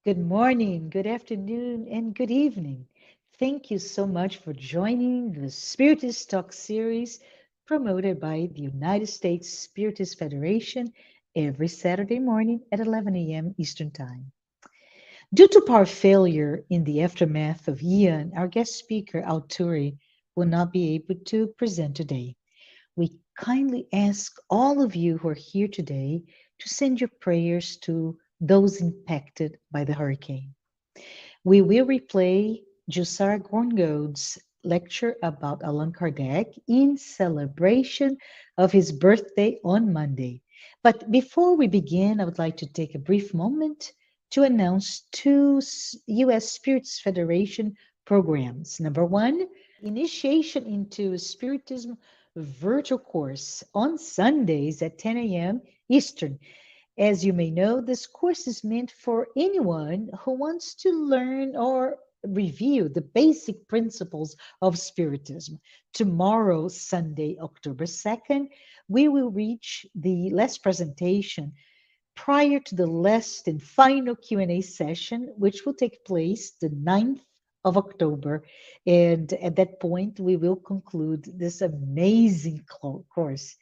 Good morning, good afternoon, and good evening. Thank you so much for joining the Spiritist Talk series promoted by the United States Spiritist Federation every Saturday morning at 11 a.m. Eastern Time. Due to power failure in the aftermath of Ian, our guest speaker, Alturi, will not be able to present today. We kindly ask all of you who are here today to send your prayers to those impacted by the hurricane. We will replay Jussara Korngold's lecture about Allan Kardec in celebration of his birthday on Monday. But before we begin, I would like to take a brief moment to announce two U.S. Spirits Federation programs. Number one, initiation into Spiritism virtual course on Sundays at 10 a.m. Eastern. As you may know, this course is meant for anyone who wants to learn or review the basic principles of Spiritism. Tomorrow, Sunday, October 2nd, we will reach the last presentation prior to the last and final Q&A session, which will take place the 9th of October. And at that point, we will conclude this amazing course.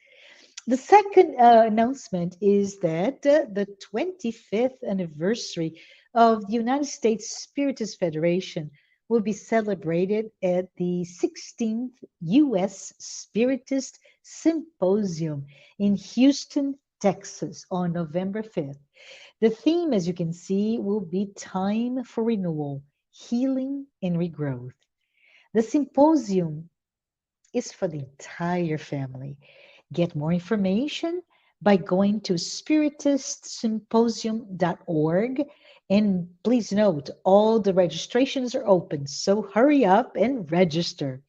The second announcement is that the 25th anniversary of the United States Spiritist Federation will be celebrated at the 16th U.S. Spiritist Symposium in Houston, Texas on November 5th. The theme, as you can see, will be Time for Renewal, Healing, and Regrowth. The symposium is for the entire family. Get more information by going to spiritistsymposium.org. And please note, all the registrations are open, so hurry up and register.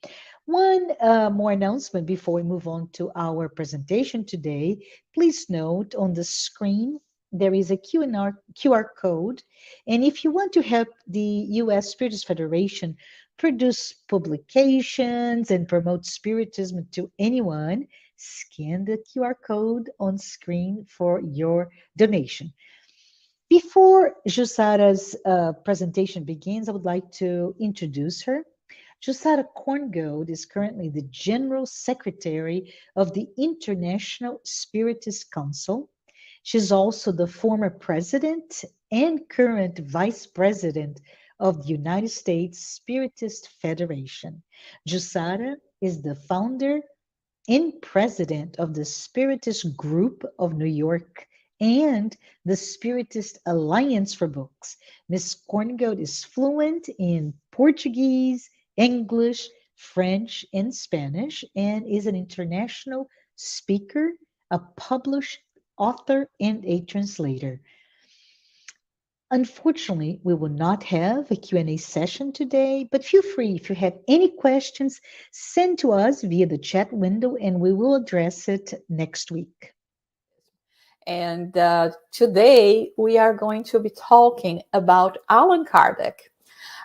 One more announcement before we move on to our presentation today. Please note on the screen, there is a QR code. And if you want to help the U.S. Spiritist Federation produce publications and promote Spiritism to anyone, scan the QR code on screen for your donation. Before Jussara's presentation begins, I would like to introduce her. Jussara Korngold is currently the General Secretary of the International Spiritist Council. She's also the former president and current vice president of the United States Spiritist Federation. Jussara is the founder and president of the Spiritist Group of New York and the Spiritist Alliance for Books. Ms. Korngold is fluent in Portuguese, English, French, and Spanish, and is an international speaker, a published author, and a translator. Unfortunately, we will not have a Q&A session today, but feel free if you have any questions, send to us via the chat window and we will address it next week. And today we are going to be talking about Allan Kardec.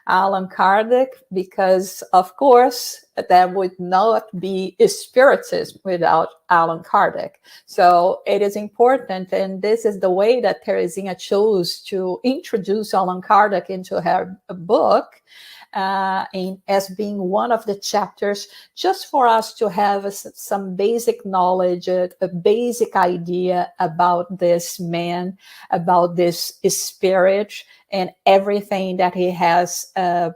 Allan Kardec, because of course there would not be Spiritism without Allan Kardec. So it is important, and this is the way that Teresinha chose to introduce Allan Kardec into her book, as being one of the chapters, just for us to have some basic knowledge, a basic idea about this man, about this spirit, and everything that he has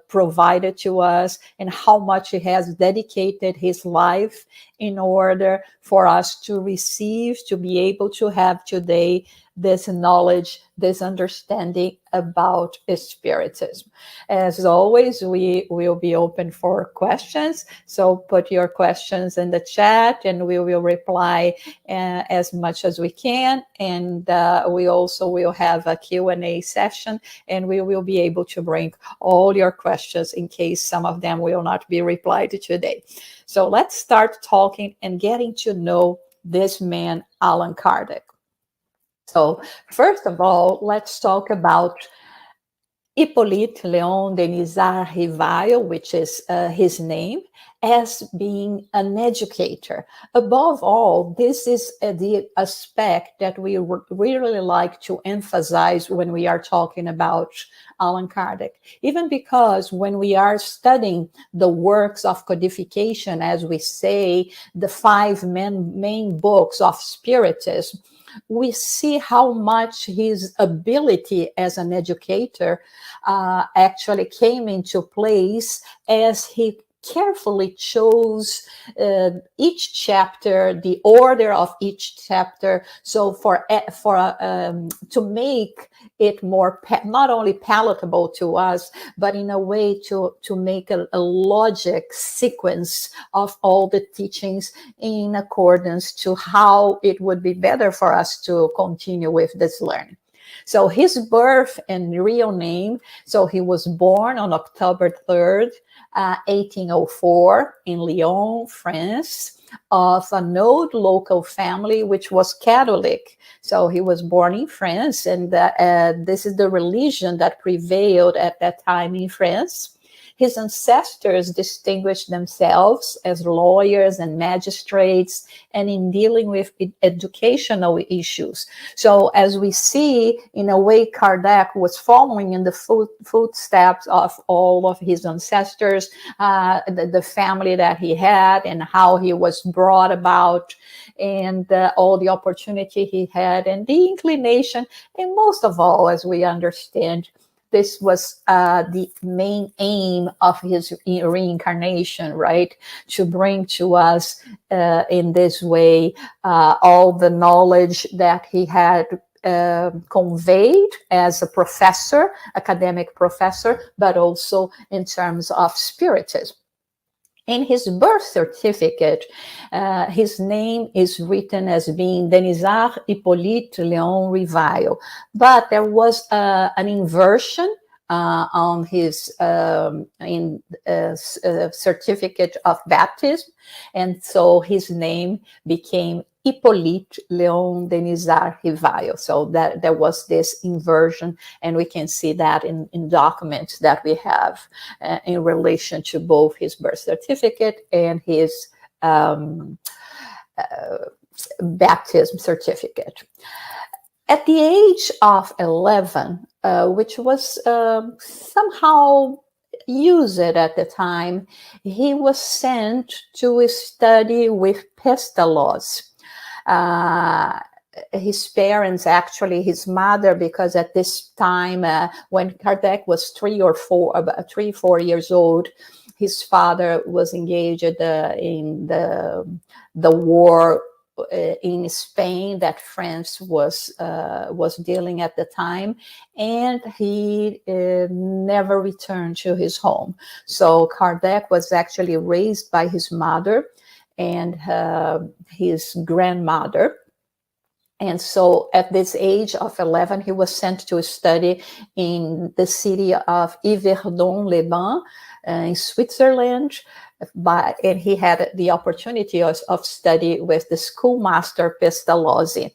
provided to us, and how much he has dedicated his life in order for us to receive, to be able to have today this knowledge, this understanding about Spiritism. As always, we will be open for questions. So put your questions in the chat and we will reply as much as we can. And we also will have a Q&A session, and we will be able to bring all your questions in case some of them will not be replied to today. So let's start talking and getting to know this man, Allan Kardec. So first of all, let's talk about Hippolyte Léon Denisard Rivail, which is his name, as being an educator. Above all, this is the aspect that we really like to emphasize when we are talking about Allan Kardec, even because when we are studying the works of codification, as we say, the five main books of Spiritism, we see how much his ability as an educator actually came into place as he carefully chose each chapter, the order of each chapter, so to make it more not only palatable to us, but in a way to make a logic sequence of all the teachings in accordance to how it would be better for us to continue with this learning. So his birth and real name, so he was born on October 3rd, 1804 in Lyon, France, of an old local family which was Catholic. So he was born in France, and this is the religion that prevailed at that time in France. His ancestors distinguished themselves as lawyers and magistrates and in dealing with educational issues. So as we see, in a way, Kardec was following in the footsteps of all of his ancestors, the family that he had and how he was brought about, and all the opportunity he had and the inclination, and most of all, as we understand, this was the main aim of his reincarnation, right? To bring to us in this way all the knowledge that he had conveyed as a professor, academic professor, but also in terms of Spiritism. In his birth certificate, his name is written as being Denisard Hippolyte Léon Rivail, but there was an inversion on his certificate of baptism, and so his name became Hippolyte Léon Denisard Rivail. So that there was this inversion, and we can see that in documents that we have in relation to both his birth certificate and his baptism certificate. At the age of 11, which was somehow used at the time, he was sent to study with Pestalozzi. His parents, actually his mother, because at this time when Kardec was 3-4 years old, his father was engaged in the war in Spain that France was dealing at the time, and he never returned to his home. So Kardec was actually raised by his mother and his grandmother. And so at this age of 11, he was sent to study in the city of Yverdon-les-Bains in Switzerland. And he had the opportunity of study with the schoolmaster Pestalozzi.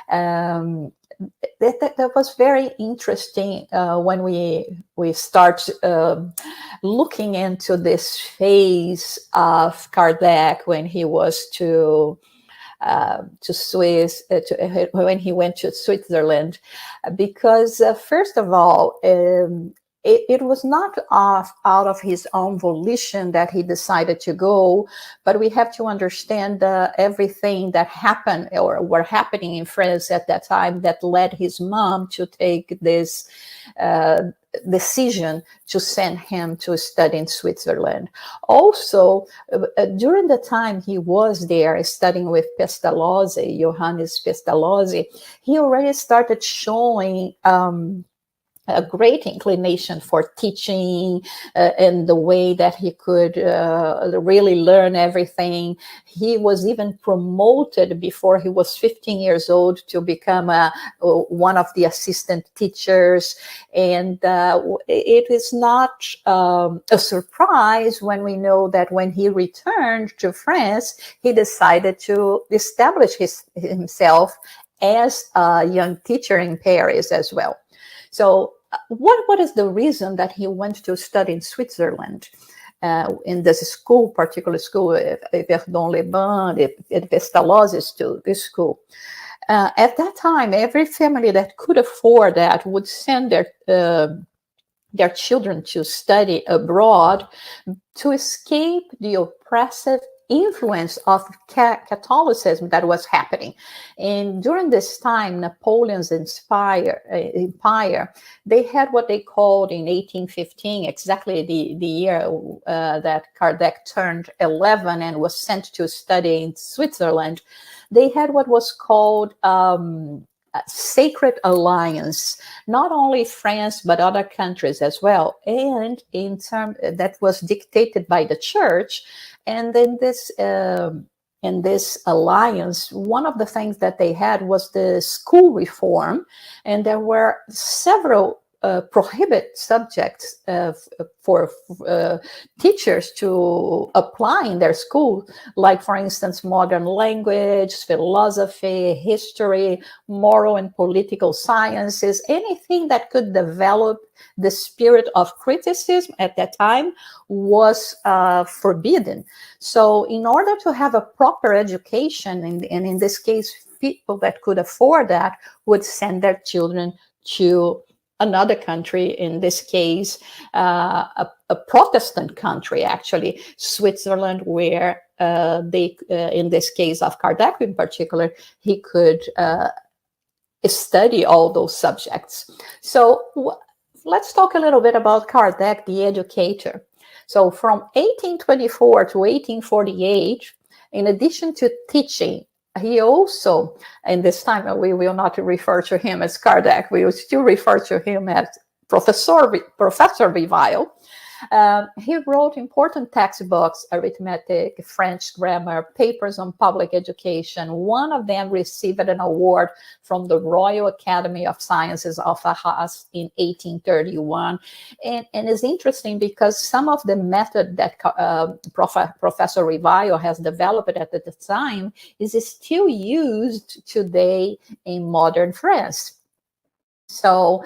That was very interesting when we start looking into this phase of Kardec when he was when he went to Switzerland, because first of all, it was not out of his own volition that he decided to go, but we have to understand everything that happened or were happening in France at that time that led his mom to take this decision to send him to study in Switzerland. Also, during the time he was there studying with Pestalozzi, Johannes Pestalozzi, he already started showing a great inclination for teaching and the way that he could really learn everything. He was even promoted before he was 15 years old to become one of the assistant teachers. And it is not a surprise when we know that when he returned to France, he decided to establish himself as a young teacher in Paris as well. So what is the reason that he went to study in Switzerland? in this school, particular school, Verdun-les-Bains, the Pestalozzi school. At that time, every family that could afford that would send their children to study abroad to escape the oppressive influence of Catholicism that was happening. And during this time, Napoleon's empire, they had what they called in 1815, exactly the year that Kardec turned 11 and was sent to study in Switzerland. They had what was called Sacred Alliance, not only France but other countries as well, and in term that was dictated by the church. And then in this alliance, one of the things that they had was the school reform, and there were several prohibit subjects for teachers to apply in their school, like, for instance, modern language, philosophy, history, moral and political sciences, anything that could develop the spirit of criticism at that time was forbidden. So in order to have a proper education, and in this case, people that could afford that would send their children to another country, in this case, a Protestant country, actually, Switzerland, where they, in this case of Kardec in particular, he could study all those subjects. So let's talk a little bit about Kardec, the educator. So from 1824 to 1848, in addition to teaching, he also, and this time we will not refer to him as Kardec, we will still refer to him as Professor Revile. He wrote important textbooks, arithmetic, French grammar, papers on public education. One of them received an award from the Royal Academy of Sciences of Arras in 1831. And it's interesting because some of the method that Professor Revile has developed at the time is still used today in modern France. So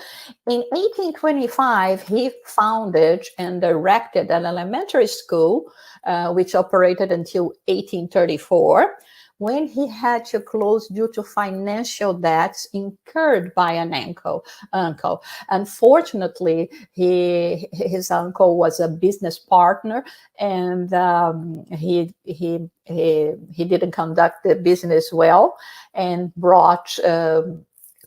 in 1825, he founded and directed an elementary school, which operated until 1834, when he had to close due to financial debts incurred by an uncle. Unfortunately, his uncle was a business partner, and he didn't conduct the business well, and brought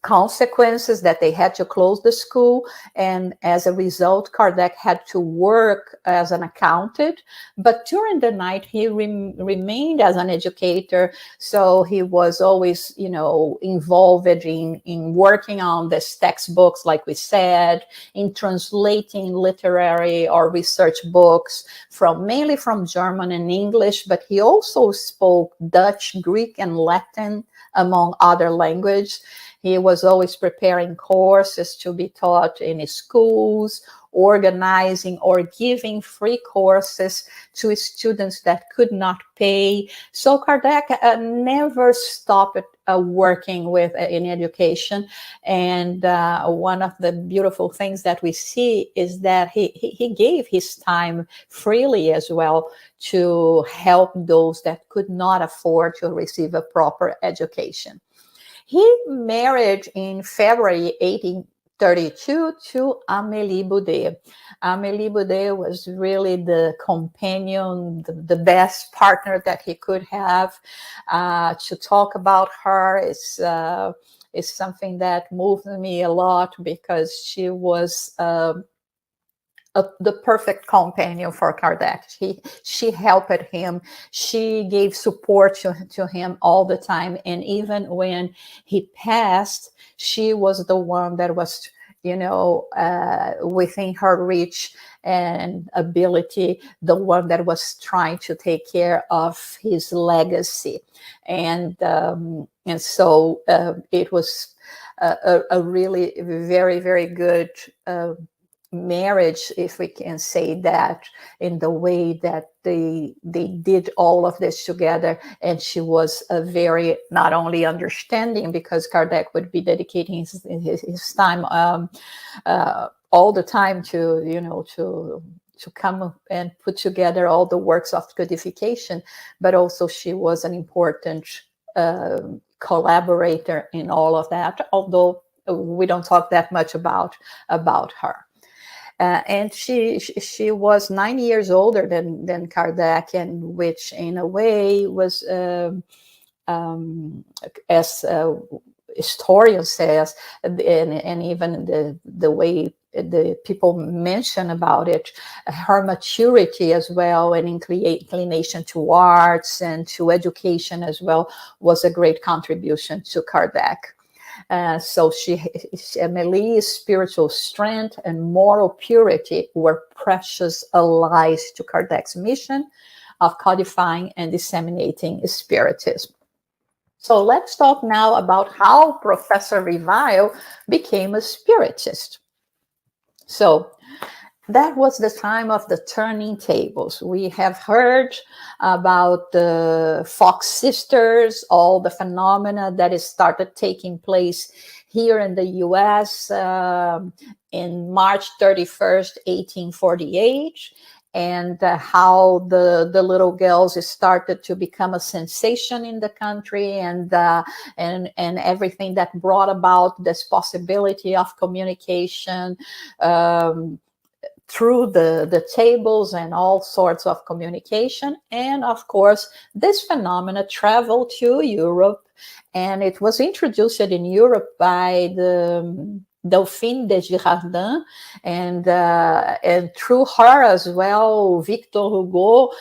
consequences that they had to close the school. And as a result, Kardec had to work as an accountant, but during the night he remained as an educator. So he was always, involved in working on this textbooks, like we said, in translating literary or research books mainly from German and English, but he also spoke Dutch, Greek, and Latin, among other languages. He was always preparing courses to be taught in schools, organizing or giving free courses to students that could not pay. So Kardec never stopped working in education. And one of the beautiful things that we see is that he gave his time freely as well to help those that could not afford to receive a proper education. He married in February 1832 to Amélie Boudet. Amélie Boudet was really the companion, the best partner that he could have. To talk about her is something that moved me a lot, because she was the perfect companion for Kardec. She helped him. She gave support to him all the time. And even when he passed, she was the one that was, within her reach and ability, the one that was trying to take care of his legacy. And so it was a really very, very good marriage, if we can say that, in the way that they did all of this together. And she was a very, not only understanding, because Kardec would be dedicating his time all the time to come and put together all the works of codification, but also she was an important collaborator in all of that, although we don't talk that much about her. And she was 9 years older than Kardec, and which in a way was, as historian says, and even the way the people mention about it, her maturity as well, and inclination to arts and to education as well, was a great contribution to Kardec. So Amélie's spiritual strength and moral purity were precious allies to Kardec's mission of codifying and disseminating Spiritism. So let's talk now about how Professor Revile became a Spiritist. So that was the time of the turning tables. We have heard about the Fox sisters, all the phenomena that has started taking place here in the US in March 31st, 1848. And how the little girls started to become a sensation in the country, and everything that brought about this possibility of communication through the tables and all sorts of communication. And of course, this phenomena traveled to Europe, and it was introduced in Europe by the Dauphine de Girardin, and through her as well, Victor Hugo,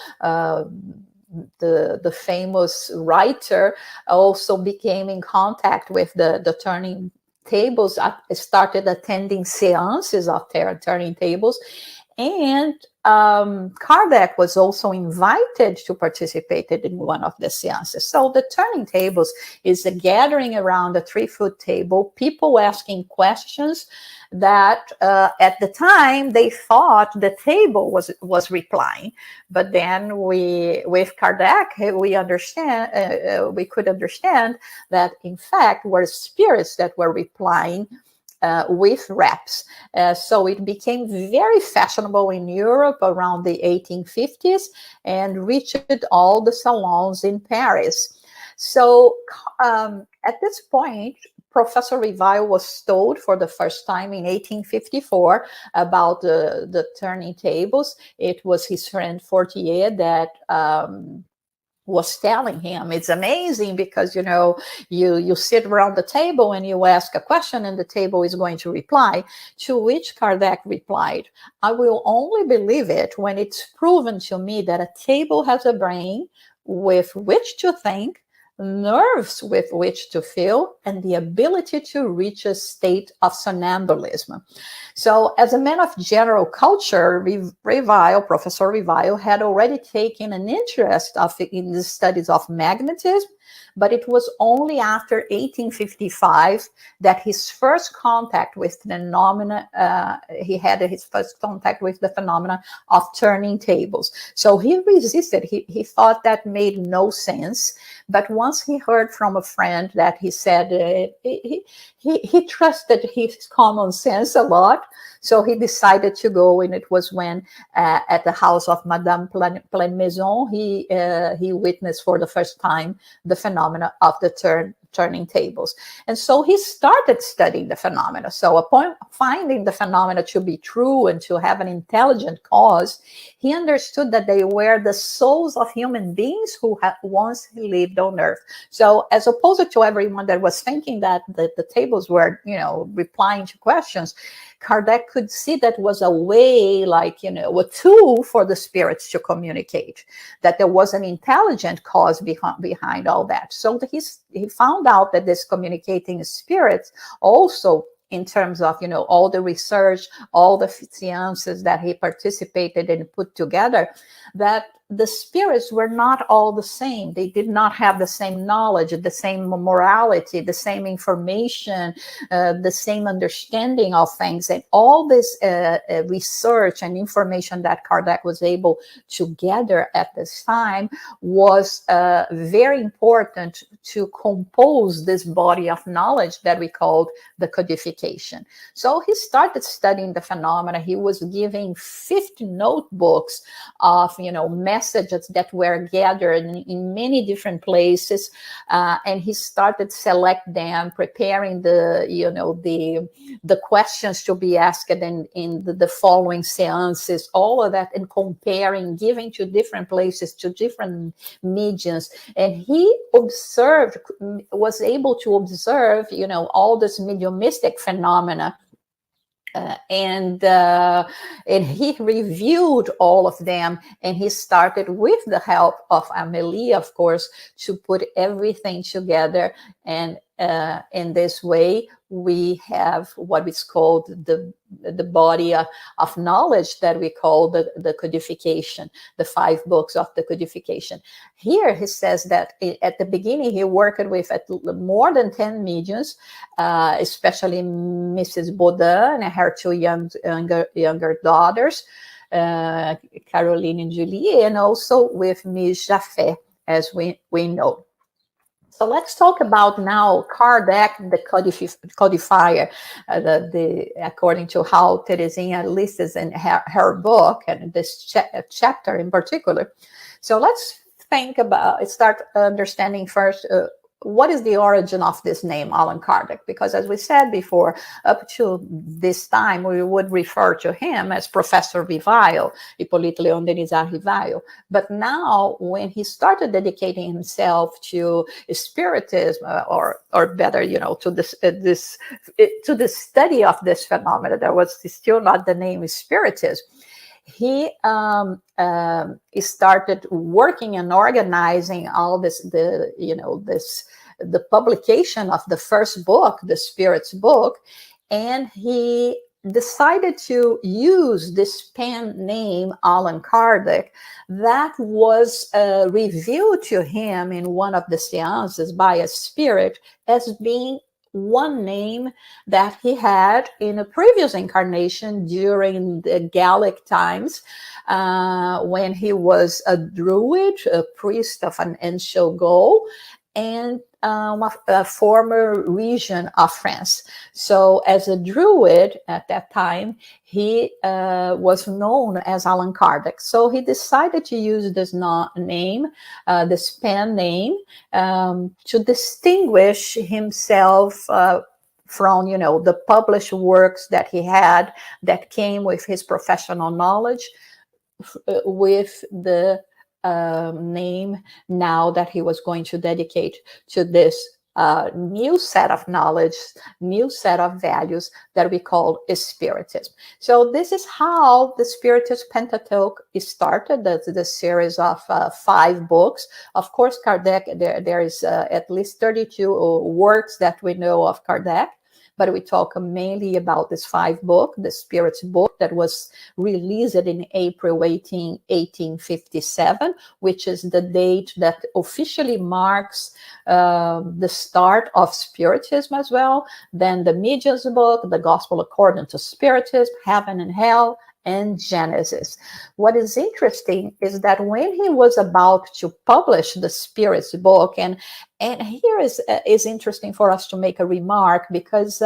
the famous writer, also became in contact with the turning tables, started attending seances of turning tables. And Kardec was also invited to participate in one of the seances. So the turning tables is a gathering around a 3-foot table, people asking questions that at the time they thought the table was replying. But then with Kardec, we could understand that in fact were spirits that were replying with reps. So it became very fashionable in Europe around the 1850s and reached all the salons in Paris. So at this point, Professor Revile was told for the first time in 1854 about the turning tables. It was his friend Fortier that was telling him, it's amazing because, you sit around the table and you ask a question and the table is going to reply. To which Kardec replied, I will only believe it when it's proven to me that a table has a brain with which to think, nerves with which to feel, and the ability to reach a state of somnambulism. So as a man of general culture, Professor Revile had already taken an interest in the studies of magnetism, but it was only after 1855 that his first contact with phenomena, the phenomena of turning tables. So he resisted. He thought that made no sense. But once he heard from a friend that he said he trusted his common sense a lot, so he decided to go. And it was when at the house of Madame Pleine-Maison, he witnessed for the first time the phenomena of the turning tables. And so he started studying the phenomena. So upon finding the phenomena to be true and to have an intelligent cause, he understood that they were the souls of human beings who had once lived on earth. So as opposed to everyone that was thinking that the tables were, replying to questions, Kardec could see that was a way, a tool for the spirits to communicate, that there was an intelligent cause behind all that. So he found out that this communicating spirits also, in terms of, all the research, all the seances that he participated and put together, that the spirits were not all the same. They did not have the same knowledge, the same morality, the same information, the same understanding of things. And all this research and information that Kardec was able to gather at this time was very important to compose this body of knowledge that we called the codification. So he started studying the phenomena. He was giving 50 notebooks of, messages that were gathered in many different places, and he started select them, preparing the questions to be asked in the following seances, all of that, and comparing, giving to different places, to different mediums. And he was able to observe, all this mediumistic phenomena. And he reviewed all of them, and he started, with the help of Amélie, of course, to put everything together. And in this way, we have what is called the body of knowledge that we call the codification, the 5 books of the codification. Here he says that at the beginning he worked with more than 10 mediums, especially Mrs. Baudin and her 2 younger daughters, Caroline and Julie, and also with Miss Jaffé, as we know. So let's talk about now Kardec, the codifier, according to how Teresinha lists in her book, and this chapter in particular. So let's start understanding first what is the origin of this name, Allan Kardec? Because as we said before, up to this time, we would refer to him as Professor Rivail, Hippolyte Léon Denisard Rivail. But now, when he started dedicating himself to Spiritism, or better, to the study of this phenomena, that was still not the name Spiritism. He started working and organizing all this, the publication of the first book, the Spirit's book, and he decided to use this pen name, Allan Kardec, that was revealed to him in one of the seances by a spirit as being one name that he had in a previous incarnation during the Gallic times, when he was a druid, a priest of an ancient Gaul, and a former region of France. So as a druid at that time, he was known as Allan Kardec. So he decided to use this name, this pen name, to distinguish himself from, the published works that he had that came with his professional knowledge, with the name now that he was going to dedicate to this new set of knowledge, new set of values that we call Spiritism. So this is how the Spiritus Pentateuch is started, the series of 5 books. Of course, Kardec, there is at least 32 works that we know of Kardec, but we talk mainly about this 5 book, the Spirit's book, that was released in April 1857, which is the date that officially marks the start of Spiritism as well. Then the Medium's book, the Gospel According to Spiritism, Heaven and Hell, and Genesis. What is interesting is that when he was about to publish the Spirit's book, and here is interesting for us to make a remark, because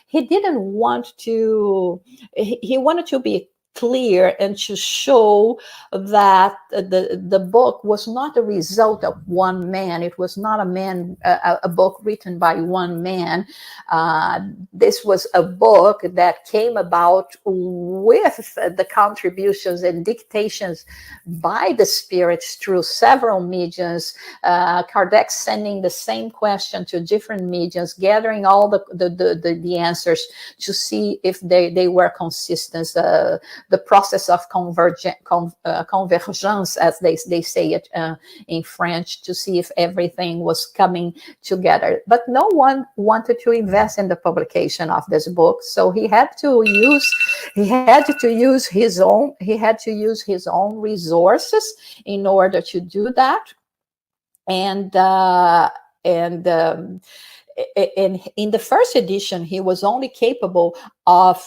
he didn't want to, he wanted to be clear and to show that the book was not a result of one man. It was not a book written by one man. This was a book that came about with the contributions and dictations by the spirits through several mediums. Kardec sending the same question to different mediums, gathering all the answers to see if they were consistent the process of convergence, as they say it in French, to see if everything was coming together. But no one wanted to invest in the publication of this book, so he had to use his own resources in order to do that. And in the first edition, he was only capable of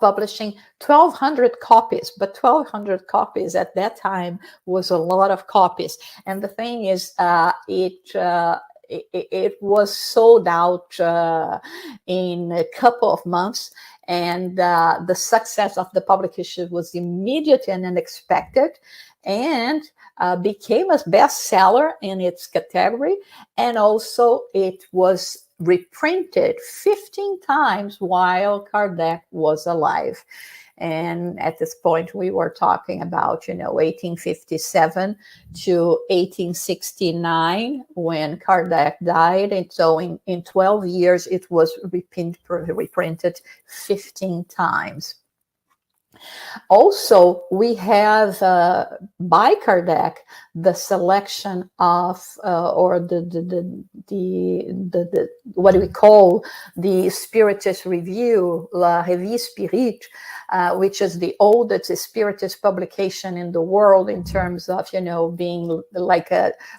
publishing 1,200 copies, but 1,200 copies at that time was a lot of copies. And the thing is, it was sold out in a couple of months. And the success of the publication was immediate and unexpected, and became a bestseller in its category. And also it was reprinted 15 times while Kardec was alive. And at this point, we were talking about, 1857 to 1869 when Kardec died. And so in 12 years, it was reprinted 15 times. Also, we have by Kardec the selection of or the what we call the Spiritist Review, La Revue Spirit, which is the oldest Spiritist publication in the world in terms of being like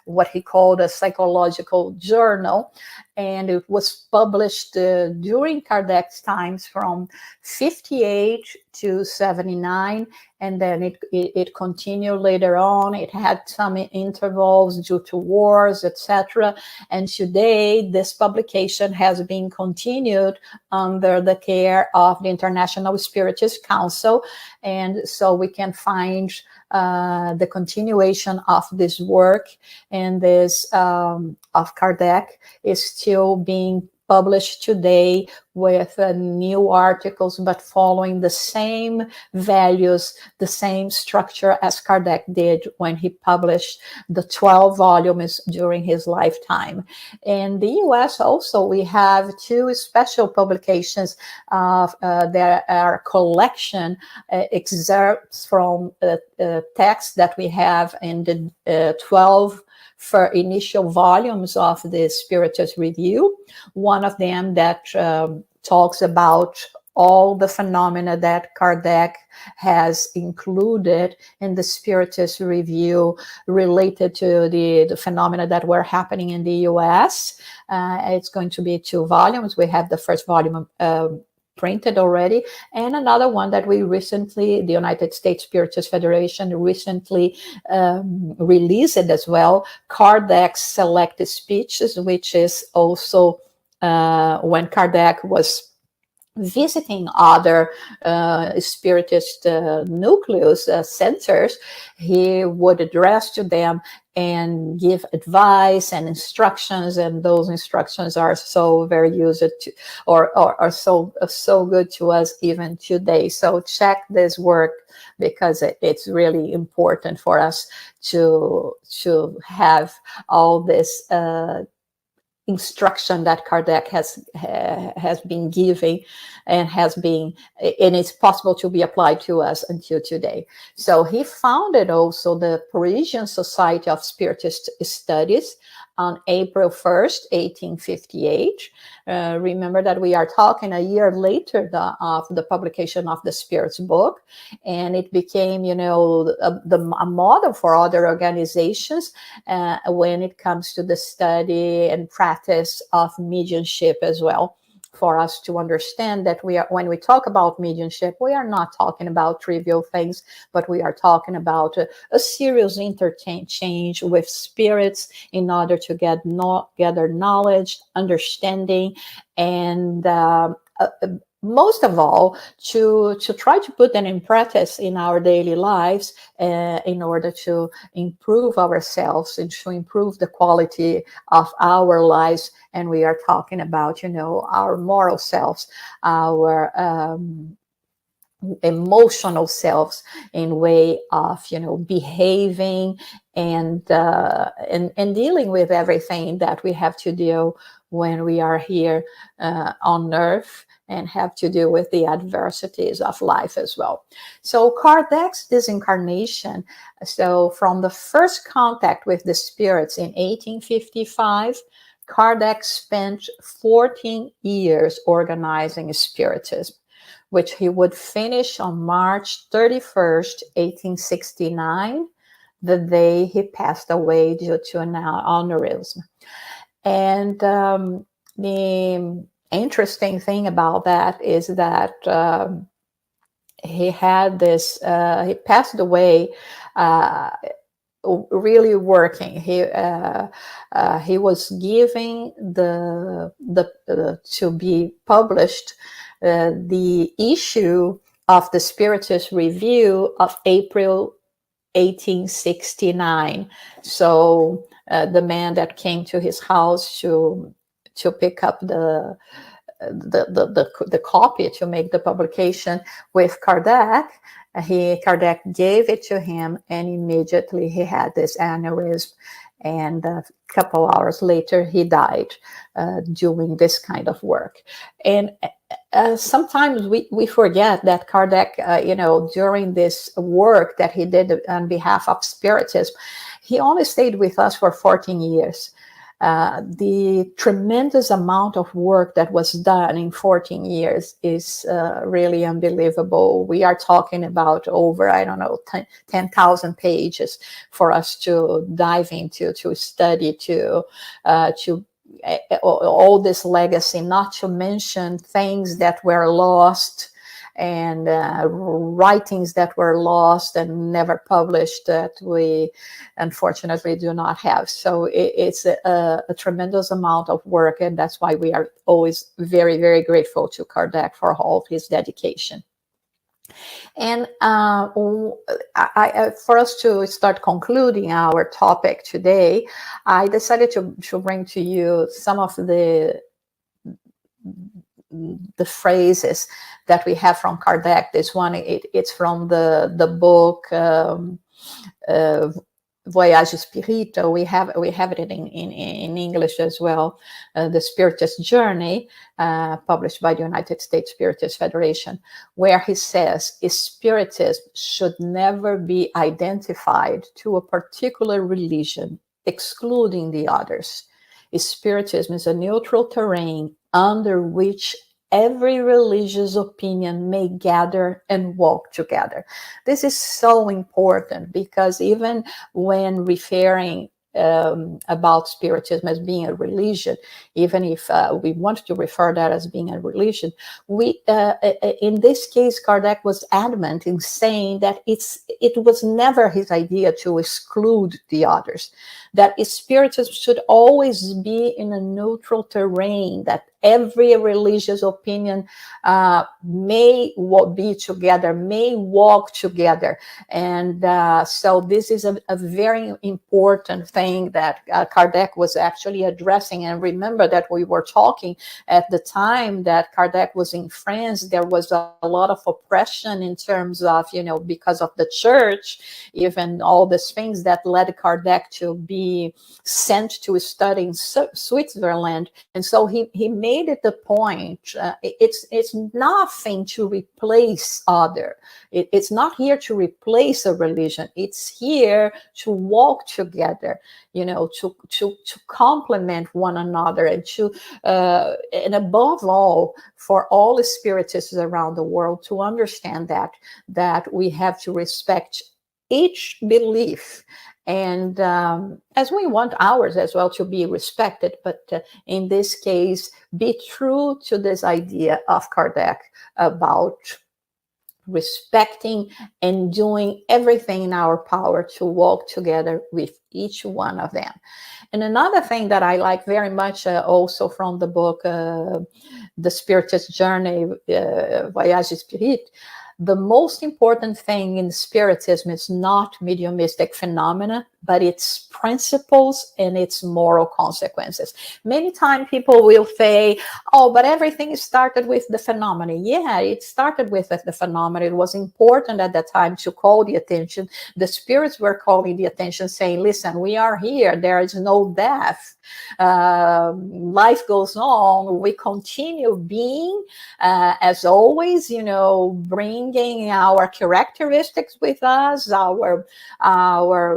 what he called a psychological journal. And it was published during Kardec's times from 58 to 79, and then it continued later on. It had some intervals due to wars, etc. And today, this publication has been continued under the care of the International Spiritist Council, and so we can find the continuation of this work, and this of Kardec is still being published today with new articles, but following the same values, the same structure as Kardec did when he published the 12 volumes during his lifetime. In the US also, we have two special publications. There are collection excerpts from texts that we have in the 12 for initial volumes of the Spiritist Review. One of them that talks about all the phenomena that Kardec has included in the Spiritist Review related to the phenomena that were happening in the US. It's going to be 2 volumes. We have the first volume printed already, and another one that we recently, the United States Spiritist Federation, recently released it as well, Kardec's Selected Speeches, which is also when Kardec was visiting other Spiritist nucleus centers, he would address to them and give advice and instructions, and those instructions are so very used to, or are so good to us even today. So check this work, because it's really important for us to have all this instruction that Kardec has been giving, and it's possible to be applied to us until today. So he founded also the Parisian Society of Spiritist Studies on April 1st, 1858. Remember that we are talking a year later of the publication of the Spirit's book, and it became, a model for other organizations when it comes to the study and practice of mediumship as well. For us to understand that when we talk about mediumship, we are not talking about trivial things, but we are talking about a serious interchange with spirits in order to gather knowledge, understanding, and most of all, to try to put them in practice in our daily lives in order to improve ourselves and to improve the quality of our lives. And we are talking about, our moral selves, our emotional selves, in way of, behaving and dealing with everything that we have to deal when we are here on earth and have to deal with the adversities of life as well. So Kardec's disincarnation, so from the first contact with the spirits in 1855, Kardec spent 14 years organizing Spiritism, which he would finish on March 31st, 1869, the day he passed away due to an aneurysm. And the interesting thing about that is that he had this, he passed away really working. He was giving to be published the issue of the Spiritist Review of April 1869. So the man that came to his house to pick up the copy to make the publication with Kardec, Kardec gave it to him, and immediately he had this aneurysm, and a couple hours later he died doing this kind of work. And sometimes we forget that Kardec, during this work that he did on behalf of Spiritism, he only stayed with us for 14 years. The tremendous amount of work that was done in 14 years is really unbelievable. We are talking about over, 10,000 pages for us to dive into, to study, to all this legacy, not to mention things that were lost and writings that were lost and never published that we unfortunately do not have. So it's a tremendous amount of work, and that's why we are always very, very grateful to Kardec for all of his dedication. And for us to start concluding our topic today, I decided to bring to you some of the phrases that we have from Kardec. This one, it's from the book Voyage Spirito. We have it in English as well. The Spiritist Journey, published by the United States Spiritist Federation, where he says, Spiritism should never be identified to a particular religion, excluding the others. Spiritism is a neutral terrain under which every religious opinion may gather and walk together. This is so important, because even when referring about Spiritism as being a religion, even if we want to refer that as being a religion, we in this case, Kardec was adamant in saying that it was never his idea to exclude the others, that Spiritism should always be in a neutral terrain, that every religious opinion may be together, may walk together. And so this is a very important thing that Kardec was actually addressing. And remember that we were talking at the time that Kardec was in France, there was a lot of oppression in terms of, because of the church, even all these things that led Kardec to be sent to study in Switzerland. And so he made it the point, it's nothing to replace other. It's not here to replace a religion. It's here to walk together, to complement one another, and and above all, for all the spiritists around the world to understand that we have to respect each belief. And as we want ours as well to be respected, but in this case, be true to this idea of Kardec about respecting and doing everything in our power to walk together with each one of them. And another thing that I like very much also from the book, The Spiritist Journey, Voyage Spirit, the most important thing in Spiritism is not mediumistic phenomena, but its principles and its moral consequences. Many times people will say, oh, but everything started with the phenomena. Yeah, it started with the phenomena. It was important at that time to call the attention. The spirits were calling the attention, saying, listen, we are here. There is no death. Life goes on. We continue being, as always, bringing our characteristics with us, our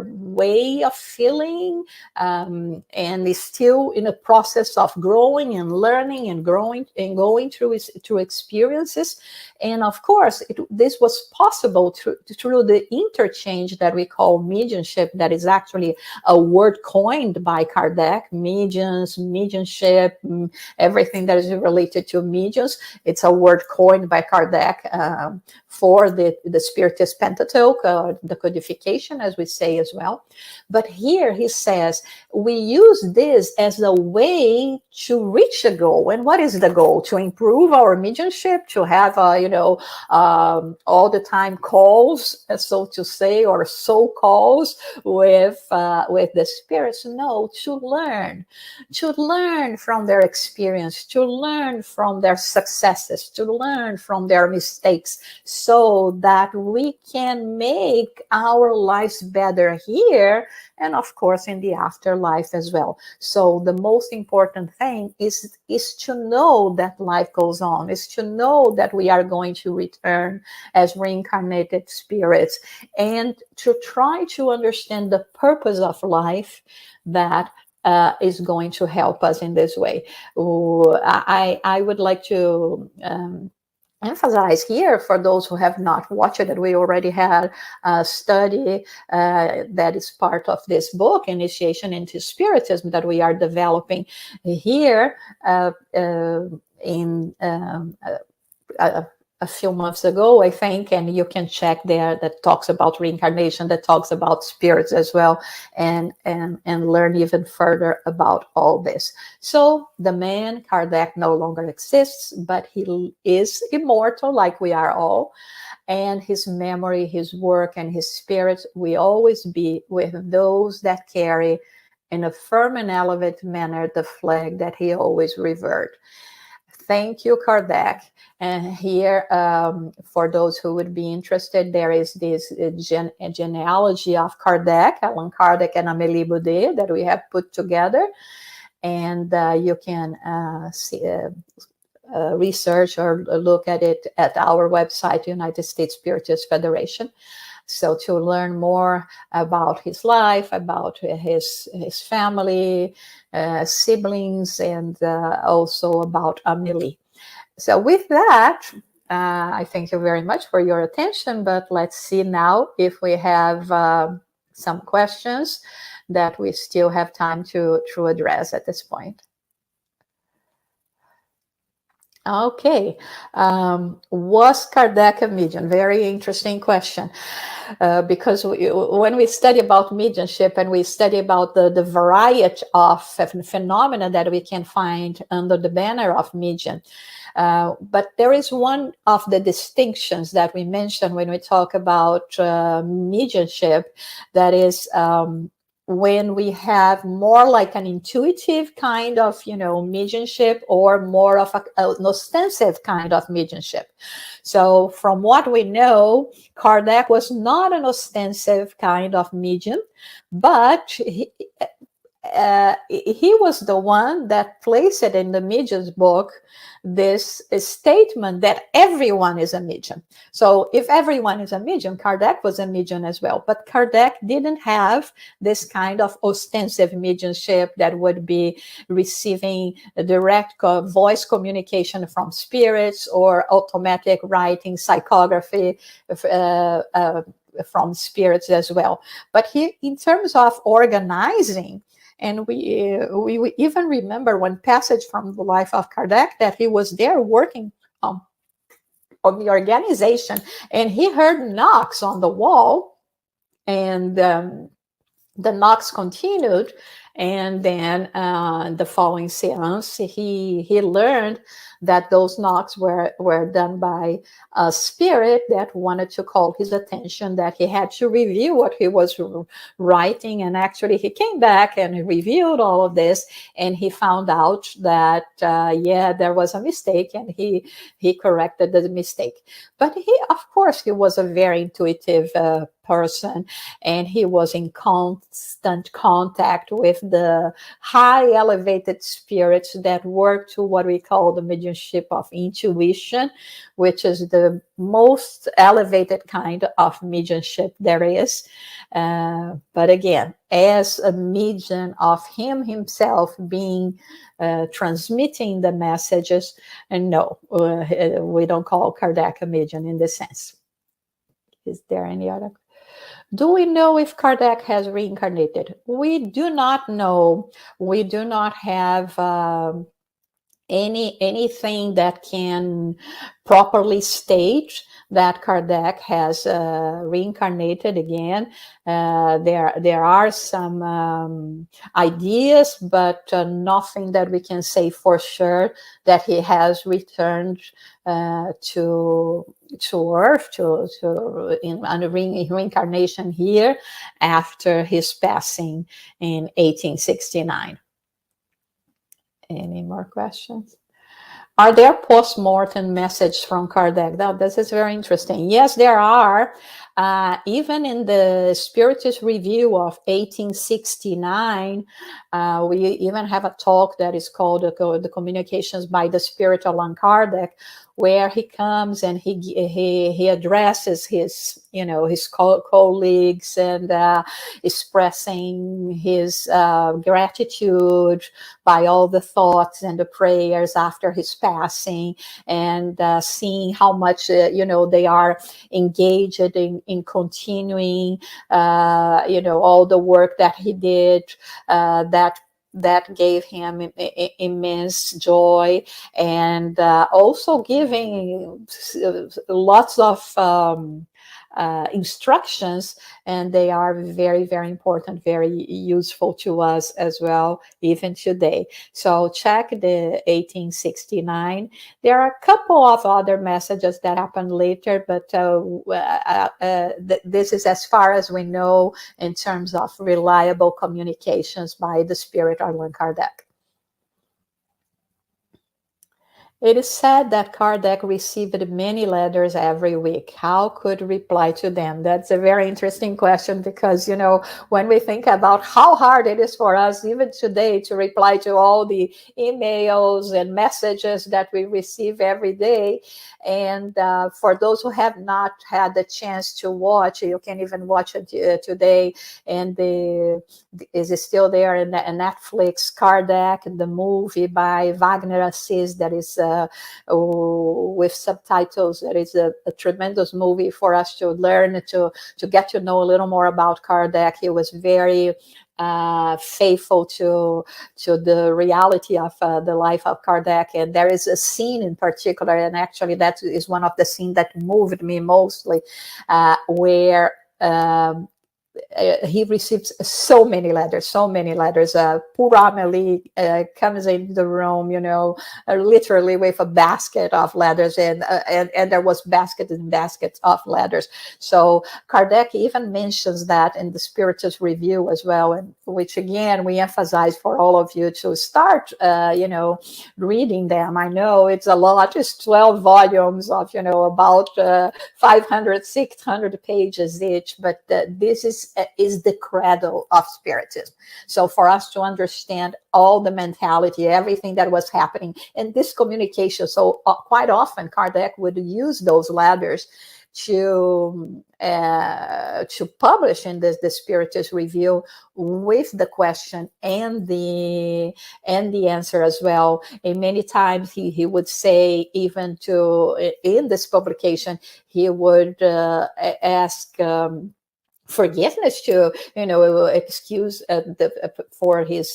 way of feeling, and is still in a process of growing and learning and growing and going through experiences. And of course, this was possible through the interchange that we call mediumship, that is actually a word coined by Kardec. Mediums, mediumship, everything that is related to mediums. It's a word coined by Kardec for the Spiritist Pentateuch, the codification, as we say as well. But here he says, we use this as a way to reach a goal. And what is the goal? To improve our mediumship, to have, all the time calls, so to say, or soul calls with the spirits. No, to learn from their experience, to learn from their successes, to learn from their mistakes, so that we can make our lives better here, and of course in the afterlife as well. So the most important thing is to know that life goes on, is to know that we are going to return as reincarnated spirits, and to try to understand the purpose of life that is going to help us in this way. I would like to emphasize here, for those who have not watched it, that we already had a study that is part of this book, Initiation into Spiritism, that we are developing here in a few months ago, I think, and you can check there, that talks about reincarnation, that talks about spirits as well, and learn even further about all this. So the man Kardec no longer exists, but he is immortal, like we are all, and his memory, his work, and his spirit will always be with those that carry in a firm and elevated manner the flag that he always revered. Thank you, Kardec. And here, for those who would be interested, there is this genealogy of Kardec, Allan Kardec and Amélie Boudet, that we have put together. And you can research or look at it at our website, United States Spiritist Federation. So to learn more about his life, about his family, siblings, and also about Amélie. So with that, I thank you very much for your attention, but let's see now if we have some questions that we still have time to address at this point. Okay, was Kardec a medium? Very interesting question, because when we study about mediumship and we study about the variety of phenomena that we can find under the banner of medium, but there is one of the distinctions that we mentioned when we talk about mediumship, that is when we have more like an intuitive kind of, mediumship, or more of an ostensive kind of mediumship. So from what we know, Kardec was not an ostensive kind of medium, but he was the one that placed it in the medium's book, this statement that everyone is a medium. So if everyone is a medium, Kardec was a medium as well. But Kardec didn't have this kind of ostensive mediumship that would be receiving direct voice communication from spirits, or automatic writing, psychography from spirits as well. But he, in terms of organizing, and we even remember one passage from the life of Kardec, that he was there working on the organization, and he heard knocks on the wall, and the knocks continued, And then the following seance, he learned that those knocks were done by a spirit that wanted to call his attention, that he had to review what he was writing. And actually, he came back and he reviewed all of this, and he found out that, yeah, there was a mistake, and he corrected the mistake. But of course, he was a very intuitive person, and he was in constant contact with the high elevated spirits that work to what we call the mediumship of intuition, which is the most elevated kind of mediumship there is. But again, as a medium of him himself being transmitting the messages, and no, we don't call Kardec a medium in this sense. Is there any other? Do we know if Kardec has reincarnated? We do not know. We do not have anything that can properly state that Kardec has reincarnated again. There are some ideas, but nothing that we can say for sure that he has returned to Earth, in reincarnation here after his passing in 1869. Any more questions? Are there post-mortem messages from Kardec? Now, this is very interesting. Yes, there are. Even in the Spiritist Review of 1869, we even have a talk that is called the Communications by the Spirit Allan Kardec, where he comes and he addresses his colleagues, and expressing his gratitude by all the thoughts and the prayers after his passing, and seeing how much they are engaged in continuing all the work that he did, that gave him immense joy, and also giving lots of instructions, and they are very, very important, very useful to us as well, even today. So check the 1869. There are a couple of other messages that happened later, but this is as far as we know in terms of reliable communications by the Spirit Allan Kardec. It is said that Kardec received many letters every week. How could reply to them? That's a very interesting question, because, when we think about how hard it is for us even today to reply to all the emails and messages that we receive every day. And for those who have not had the chance to watch, you can even watch it today. And is still there in Netflix, Kardec, the movie by Wagner Assis, that is with subtitles. That is a tremendous movie for us to learn, to get to know a little more about Kardec. He was very faithful to the reality of the life of Kardec. And there is a scene in particular, and actually that is one of the scenes that moved me mostly, where he receives so many letters. Poor Amelie comes into the room, literally with a basket of letters, and there was baskets and baskets of letters. So Kardec even mentions that in the Spiritist Review as well, and which again we emphasize for all of you to start, reading them. I know it's a lot. It's 12 volumes of, about 500, 600 pages each, but this is the cradle of Spiritism. So for us to understand all the mentality, everything that was happening in this communication, so quite often Kardec would use those letters to publish in the Spiritist Review with the question and the answer as well. And many times he would say, even in this publication, he would ask forgiveness to, excuse for his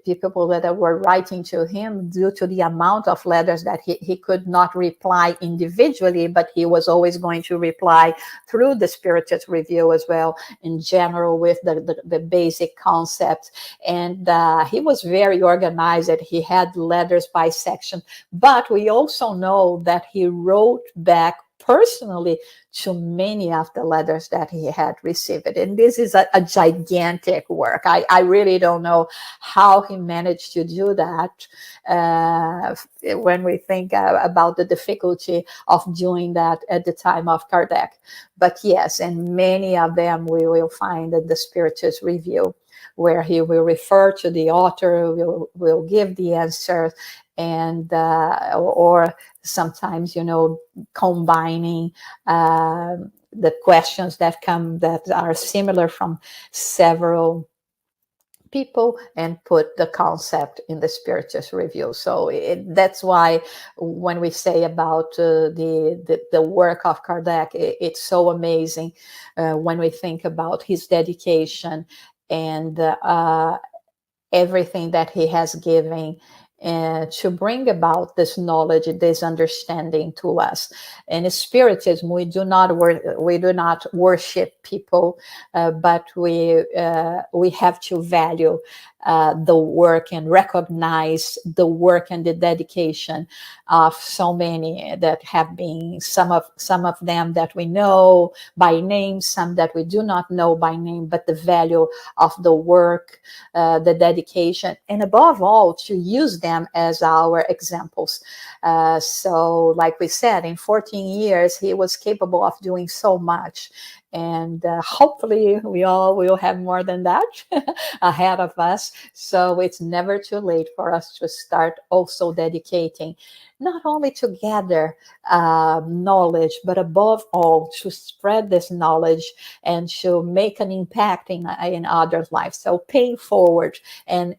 people that were writing to him, due to the amount of letters that he could not reply individually, but he was always going to reply through the Spiritist Review as well, in general, with the basic concept. And he was very organized. He had letters by section, but we also know that he wrote back personally to many of the letters that he had received. And this is a gigantic work. I really don't know how he managed to do that, when we think about the difficulty of doing that at the time of Kardec. But yes, and many of them we will find in the Spiritist Review, where he will refer to the author, will give the answer, and or sometimes, combining the questions that come that are similar from several people, and put the concept in the Spiritist Review. So that's why when we say about the work of Kardec, it's so amazing when we think about his dedication and everything that he has given to bring about this knowledge, this understanding to us. In Spiritism, we do not worship people, but we have to value the work and recognize the work and the dedication of so many that have been, some of them that we know by name, some that we do not know by name, but the value of the work, the dedication, and above all, to use them as our examples. So, like we said, in 14 years, he was capable of doing so much. And hopefully we all will have more than that ahead of us. So it's never too late for us to start also dedicating, not only to gather knowledge, but above all, to spread this knowledge and to make an impact in others' lives. So pay forward and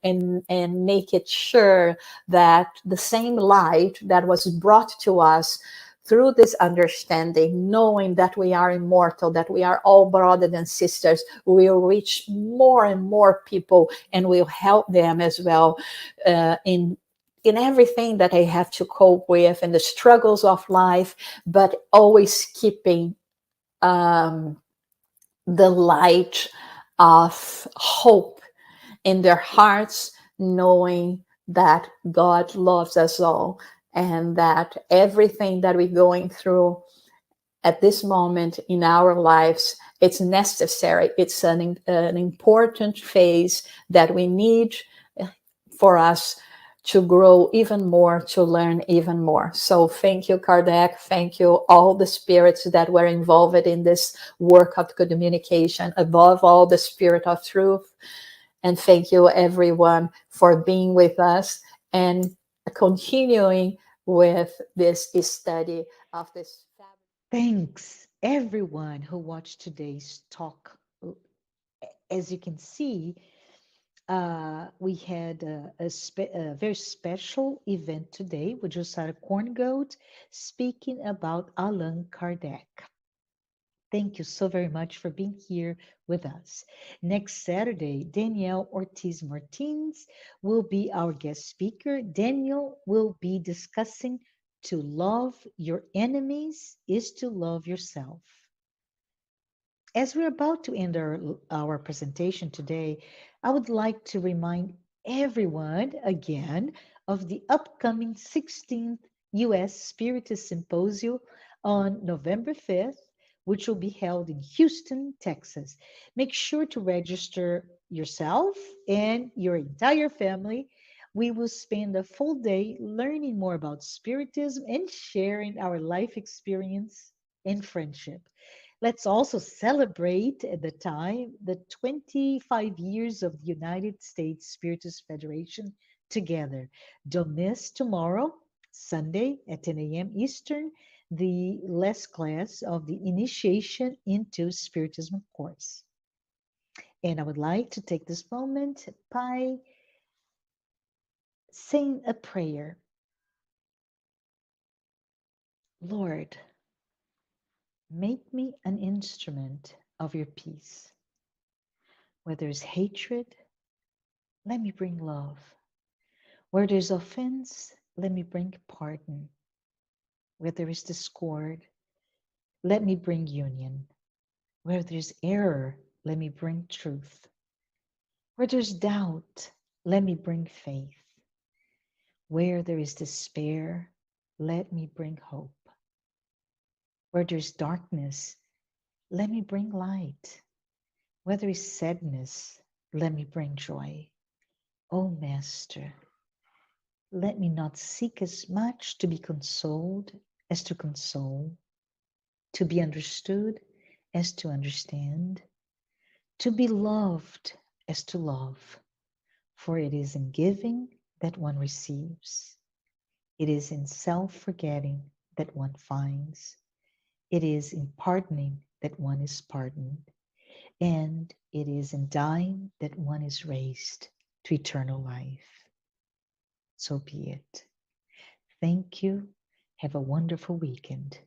make it sure that the same light that was brought to us through this understanding, knowing that we are immortal, that we are all brothers and sisters, will reach more and more people, and will help them as well in everything that they have to cope with, and the struggles of life, but always keeping the light of hope in their hearts, knowing that God loves us all, and that everything that we're going through at this moment in our lives, it's necessary. It's an important phase that we need for us to grow even more, to learn even more. So thank you, Kardec. Thank you, all the spirits that were involved in this work of communication, above all, the Spirit of Truth. And thank you, everyone, for being with us and continuing with this study of this. Thanks, everyone who watched today's talk. As you can see, we had a very special event today with Jussara Korngold speaking about Allan Kardec. Thank you so very much for being here with us. Next Saturday, Danielle Ortiz Martins will be our guest speaker. Daniel will be discussing to love your enemies is to love yourself. As we're about to end our presentation today, I would like to remind everyone again of the upcoming 16th US Spiritist Symposium on November 5th, which will be held in Houston, Texas. Make sure to register yourself and your entire family. We will spend a full day learning more about Spiritism and sharing our life experience and friendship. Let's also celebrate at the time the 25 years of the United States Spiritist Federation together. Don't miss tomorrow, Sunday at 10 a.m. Eastern, the last class of the Initiation into Spiritism course. And I would like to take this moment by saying a prayer. Lord, Make me an instrument of your peace. Where there's hatred, let me bring love. Where there's offense, let me bring pardon. Where there is discord, let me bring union. Where there's error, let me bring truth. Where there's doubt, let me bring faith. Where there is despair, let me bring hope. Where there's darkness, let me bring light. Where there is sadness, let me bring joy. O Master, let me not seek as much to be consoled as to console, to be understood as to understand, to be loved as to love. For it is in giving that one receives. It is in self-forgetting that one finds. It is in pardoning that one is pardoned. And it is in dying that one is raised to eternal life. So be it. Thank you. Have a wonderful weekend.